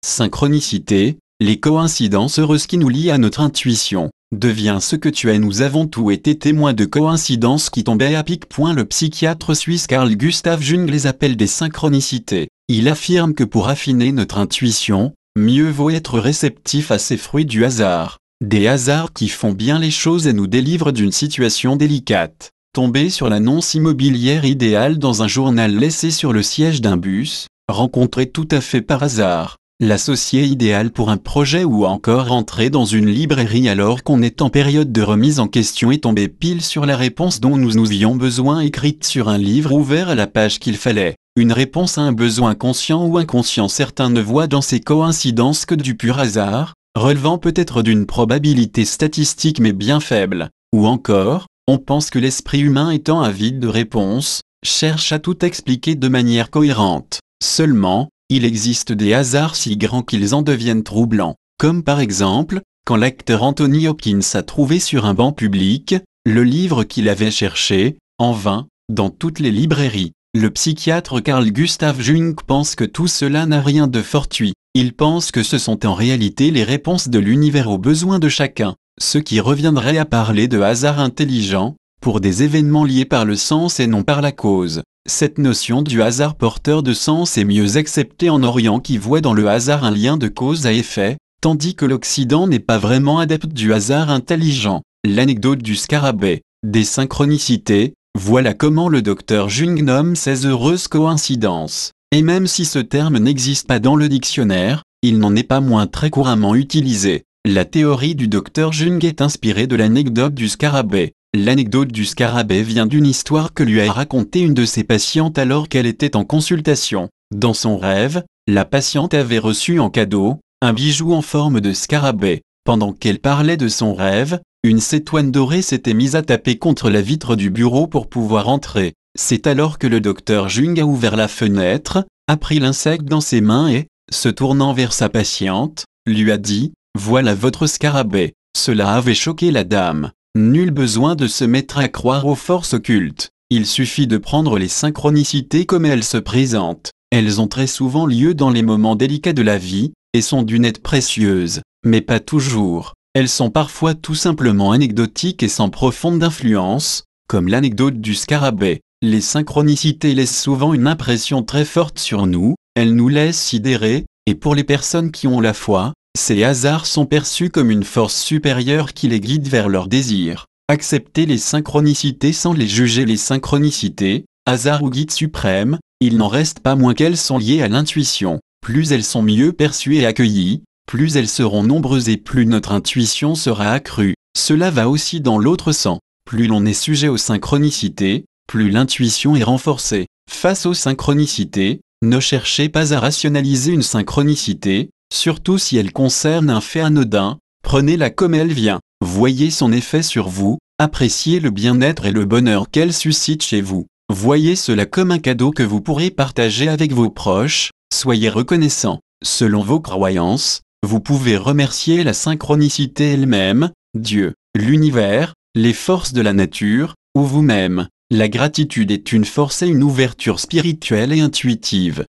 Synchronicité, les coïncidences heureuses qui nous lient à notre intuition. Deviens ce que tu es. Nous avons tous été témoins de coïncidences qui tombaient à pic. Le psychiatre suisse Carl Gustav Jung les appelle des synchronicités. Il affirme que pour affiner notre intuition, mieux vaut être réceptif à ces fruits du hasard. Des hasards qui font bien les choses et nous délivrent d'une situation délicate. Tomber sur l'annonce immobilière idéale dans un journal laissé sur le siège d'un bus, rencontrer tout à fait par hasard l'associé idéal pour un projet ou encore entrer dans une librairie alors qu'on est en période de remise en question et tomber pile sur la réponse dont nous avions besoin écrite sur un livre ouvert à la page qu'il fallait. Une réponse à un besoin conscient ou inconscient. Certains ne voient dans ces coïncidences que du pur hasard, relevant peut-être d'une probabilité statistique mais bien faible. Ou encore, on pense que l'esprit humain étant avide de réponses, cherche à tout expliquer de manière cohérente. Seulement, il existe des hasards si grands qu'ils en deviennent troublants, comme par exemple, quand l'acteur Anthony Hopkins a trouvé sur un banc public, le livre qu'il avait cherché, en vain, dans toutes les librairies. Le psychiatre Carl Gustav Jung pense que tout cela n'a rien de fortuit. Il pense que ce sont en réalité les réponses de l'univers aux besoins de chacun, ce qui reviendrait à parler de hasard intelligent, pour des événements liés par le sens et non par la cause. Cette notion du hasard porteur de sens est mieux acceptée en Orient qui voit dans le hasard un lien de cause à effet, tandis que l'Occident n'est pas vraiment adepte du hasard intelligent. L'anecdote du scarabée, des synchronicités, voilà comment le docteur Jung nomme ces heureuses coïncidences. Et même si ce terme n'existe pas dans le dictionnaire, il n'en est pas moins très couramment utilisé. La théorie du docteur Jung est inspirée de l'anecdote du scarabée. L'anecdote du scarabée vient d'une histoire que lui a racontée une de ses patientes alors qu'elle était en consultation. Dans son rêve, la patiente avait reçu en cadeau un bijou en forme de scarabée. Pendant qu'elle parlait de son rêve, une cétoine dorée s'était mise à taper contre la vitre du bureau pour pouvoir entrer. C'est alors que le docteur Jung a ouvert la fenêtre, a pris l'insecte dans ses mains et, se tournant vers sa patiente, lui a dit « Voilà votre scarabée ». Cela avait choqué la dame. Nul besoin de se mettre à croire aux forces occultes. Il suffit de prendre les synchronicités comme elles se présentent. Elles ont très souvent lieu dans les moments délicats de la vie, et sont d'une aide précieuse, mais pas toujours. Elles sont parfois tout simplement anecdotiques et sans profonde influence, comme l'anecdote du scarabée. Les synchronicités laissent souvent une impression très forte sur nous, elles nous laissent sidérer, et pour les personnes qui ont la foi, ces hasards sont perçus comme une force supérieure qui les guide vers leurs désirs. Accepter les synchronicités sans les juger. Les synchronicités, hasard ou guide suprême, il n'en reste pas moins qu'elles sont liées à l'intuition. Plus elles sont mieux perçues et accueillies, plus elles seront nombreuses et plus notre intuition sera accrue. Cela va aussi dans l'autre sens. Plus l'on est sujet aux synchronicités, plus l'intuition est renforcée. Face aux synchronicités, ne cherchez pas à rationaliser une synchronicité, surtout si elle concerne un fait anodin, prenez-la comme elle vient. Voyez son effet sur vous, appréciez le bien-être et le bonheur qu'elle suscite chez vous. Voyez cela comme un cadeau que vous pourrez partager avec vos proches, soyez reconnaissant. Selon vos croyances, vous pouvez remercier la synchronicité elle-même, Dieu, l'univers, les forces de la nature, ou vous-même. La gratitude est une force et une ouverture spirituelle et intuitive.